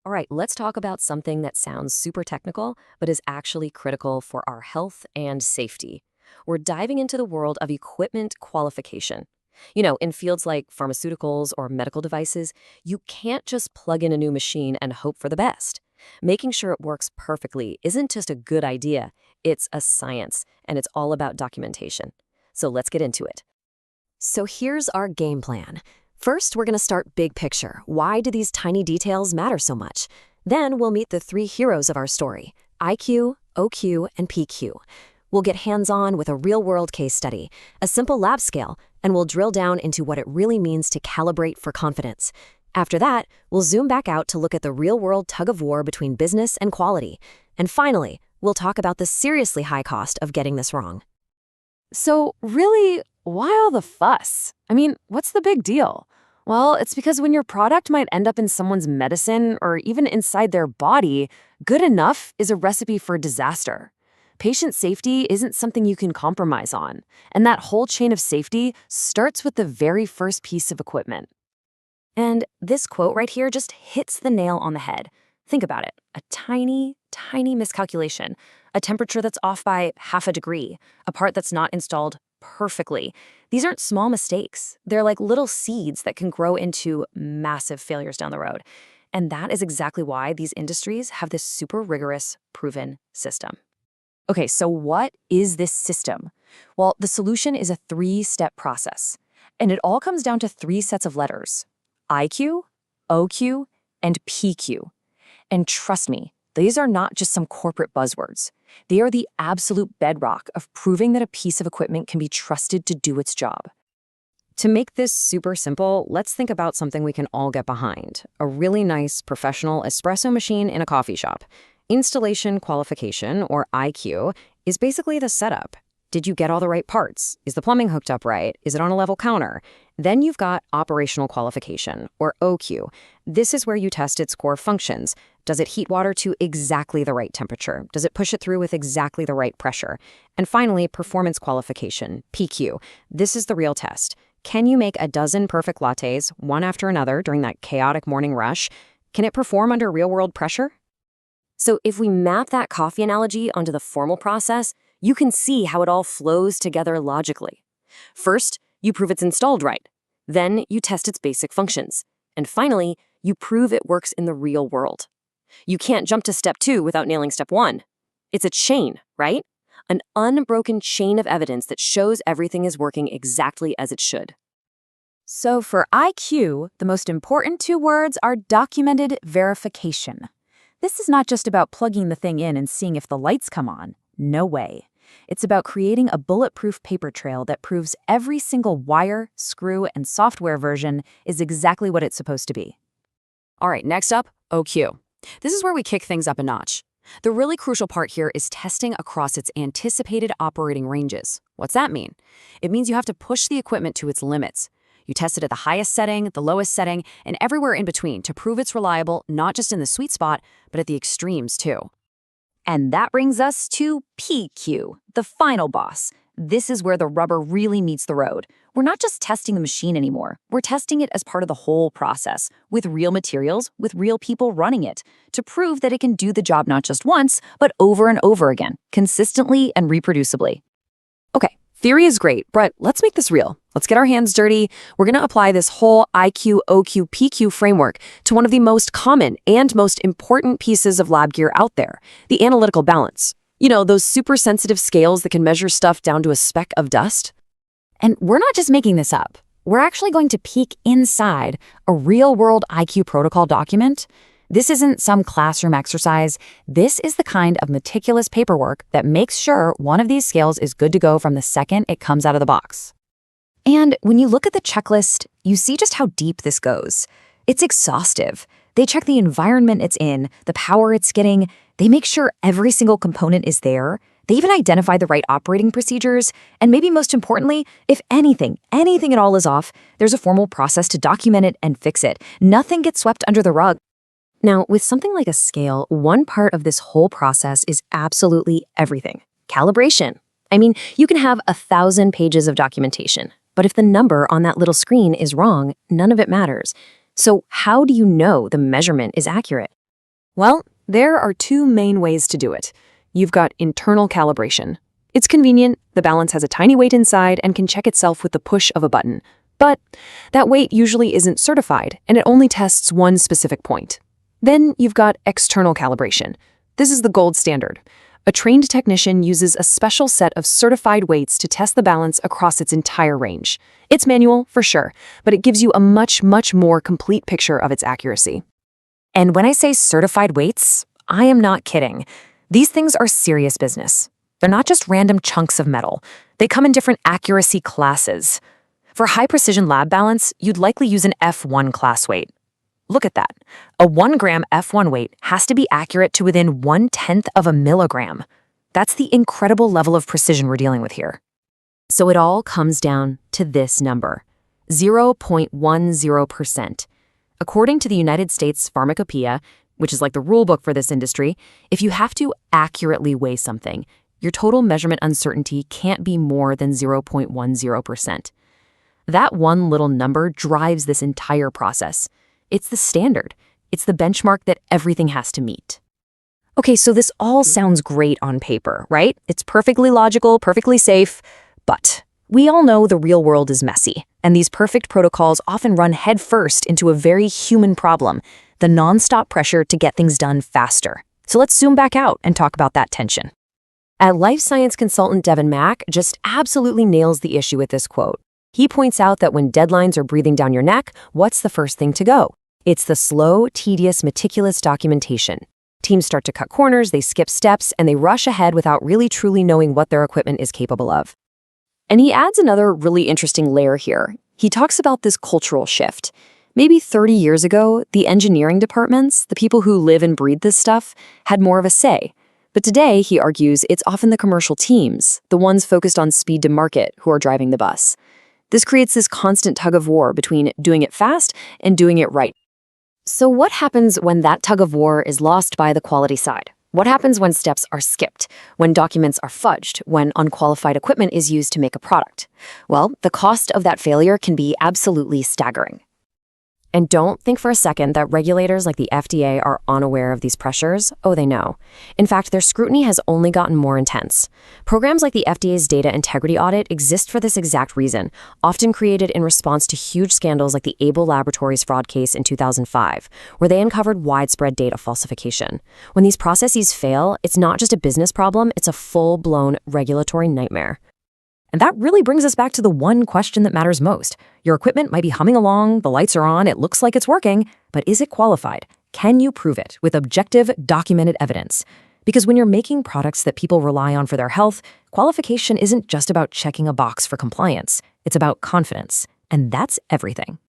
All right, let's talk about something that sounds super technical, but is actually critical for our health and safety. We're diving into the world of equipment qualification. In fields like pharmaceuticals or medical devices, you can't just plug in a new machine and hope for the best. Making sure it works perfectly isn't just a good idea, it's a science, and it's all about documentation. So let's get into it. So here's our game plan. First, we're going to start big picture. Why do these tiny details matter so much? Then we'll meet the three heroes of our story, IQ, OQ, and PQ. We'll get hands-on with a real-world case study, a simple lab scale, and we'll drill down into what it really means to calibrate for confidence. After that, we'll zoom back out to look at the real-world tug-of-war between business and quality. And finally, we'll talk about the seriously high cost of getting this wrong. So really, why all the fuss? I mean, what's the big deal? Well, it's because when your product might end up in someone's medicine or even inside their body, good enough is a recipe for disaster. Patient safety isn't something you can compromise on, and that whole chain of safety starts with the very first piece of equipment. And this quote right here just hits the nail on the head. Think about it. A tiny, tiny miscalculation, a temperature that's off by half a degree, a part that's not installed perfectly. These aren't small mistakes. They're like little seeds that can grow into massive failures down the road. And that is exactly why these industries have this super rigorous, proven system. Okay, so what is this system? Well, the solution is a three-step process, and it all comes down to three sets of letters: IQ, OQ, and PQ. And trust me, these are not just some corporate buzzwords. They are the absolute bedrock of proving that a piece of equipment can be trusted to do its job. To make this super simple, let's think about something we can all get behind. A really nice professional espresso machine in a coffee shop. Installation qualification, or IQ, is basically the setup. Did you get all the right parts? Is the plumbing hooked up right? Is it on a level counter? Then you've got operational qualification, or OQ. This is where you test its core functions. Does it heat water to exactly the right temperature? Does it push it through with exactly the right pressure? And finally, performance qualification, PQ. This is the real test. Can you make a dozen perfect lattes, one after another, during that chaotic morning rush? Can it perform under real-world pressure? So if we map that coffee analogy onto the formal process, you can see how it all flows together logically. First, you prove it's installed right. Then you test its basic functions. And finally, you prove it works in the real world. You can't jump to step 2 without nailing step 1. It's a chain, right? An unbroken chain of evidence that shows everything is working exactly as it should. So for IQ, the most important two words are documented verification. This is not just about plugging the thing in and seeing if the lights come on. No way. It's about creating a bulletproof paper trail that proves every single wire, screw, and software version is exactly what it's supposed to be. All right, next up, OQ. This is where we kick things up a notch. The really crucial part here is testing across its anticipated operating ranges. What's that mean? It means you have to push the equipment to its limits. You test it at the highest setting, the lowest setting, and everywhere in between to prove it's reliable, not just in the sweet spot, but at the extremes too. And that brings us to PQ, the final boss. This is where the rubber really meets the road. We're not just testing the machine anymore. We're testing it as part of the whole process, with real materials, with real people running it, to prove that it can do the job not just once, but over and over again, consistently and reproducibly. Okay, theory is great, but let's make this real. Let's get our hands dirty. We're going to apply this whole IQ, OQ, PQ framework to one of the most common and most important pieces of lab gear out there, the analytical balance. Those super sensitive scales that can measure stuff down to a speck of dust. And we're not just making this up. We're actually going to peek inside a real-world IQ protocol document. This isn't some classroom exercise. This is the kind of meticulous paperwork that makes sure one of these scales is good to go from the second it comes out of the box. And when you look at the checklist, you see just how deep this goes. It's exhaustive. They check the environment it's in, the power it's getting. They make sure every single component is there. They even identify the right operating procedures. And maybe most importantly, if anything at all is off, there's a formal process to document it and fix it. Nothing gets swept under the rug. Now, with something like a scale, one part of this whole process is absolutely everything. Calibration. I mean, you can have 1,000 pages of documentation, but if the number on that little screen is wrong, none of it matters. So how do you know the measurement is accurate? Well, there are two main ways to do it. You've got internal calibration. It's convenient, the balance has a tiny weight inside and can check itself with the push of a button. But that weight usually isn't certified, and it only tests one specific point. Then you've got external calibration. This is the gold standard. A trained technician uses a special set of certified weights to test the balance across its entire range. It's manual, for sure, but it gives you a much more complete picture of its accuracy. And when I say certified weights, I am not kidding. These things are serious business. They're not just random chunks of metal. They come in different accuracy classes. For high-precision lab balance, you'd likely use an F1 class weight. Look at that. A 1 gram F1 weight has to be accurate to within 1/10 of a milligram. That's the incredible level of precision we're dealing with here. So it all comes down to this number, 0.10%. According to the United States Pharmacopeia, which is like the rule book for this industry, if you have to accurately weigh something, your total measurement uncertainty can't be more than 0.10%. That one little number drives this entire process. It's the standard. It's the benchmark that everything has to meet. Okay, so this all sounds great on paper, right? It's perfectly logical, perfectly safe, but we all know the real world is messy, and these perfect protocols often run headfirst into a very human problem, the nonstop pressure to get things done faster. So let's zoom back out and talk about that tension. At life science consultant Devin Mack just absolutely nails the issue with this quote. He points out that when deadlines are breathing down your neck, what's the first thing to go? It's the slow, tedious, meticulous documentation. Teams start to cut corners, they skip steps, and they rush ahead without really truly knowing what their equipment is capable of. And he adds another really interesting layer here. He talks about this cultural shift. Maybe 30 years ago, the engineering departments, the people who live and breathe this stuff, had more of a say. But today, he argues, it's often the commercial teams, the ones focused on speed to market, who are driving the bus. This creates this constant tug of war between doing it fast and doing it right. So what happens when that tug of war is lost by the quality side? What happens when steps are skipped, when documents are fudged, when unqualified equipment is used to make a product? Well, the cost of that failure can be absolutely staggering. And don't think for a second that regulators like the FDA are unaware of these pressures. Oh, they know. In fact, their scrutiny has only gotten more intense. Programs like the FDA's data integrity audit exist for this exact reason, often created in response to huge scandals like the Able Laboratories fraud case in 2005, where they uncovered widespread data falsification. When these processes fail, it's not just a business problem, it's a full-blown regulatory nightmare. And that really brings us back to the one question that matters most. Your equipment might be humming along, the lights are on, it looks like it's working, but is it qualified? Can you prove it with objective, documented evidence? Because when you're making products that people rely on for their health, qualification isn't just about checking a box for compliance. It's about confidence, and that's everything.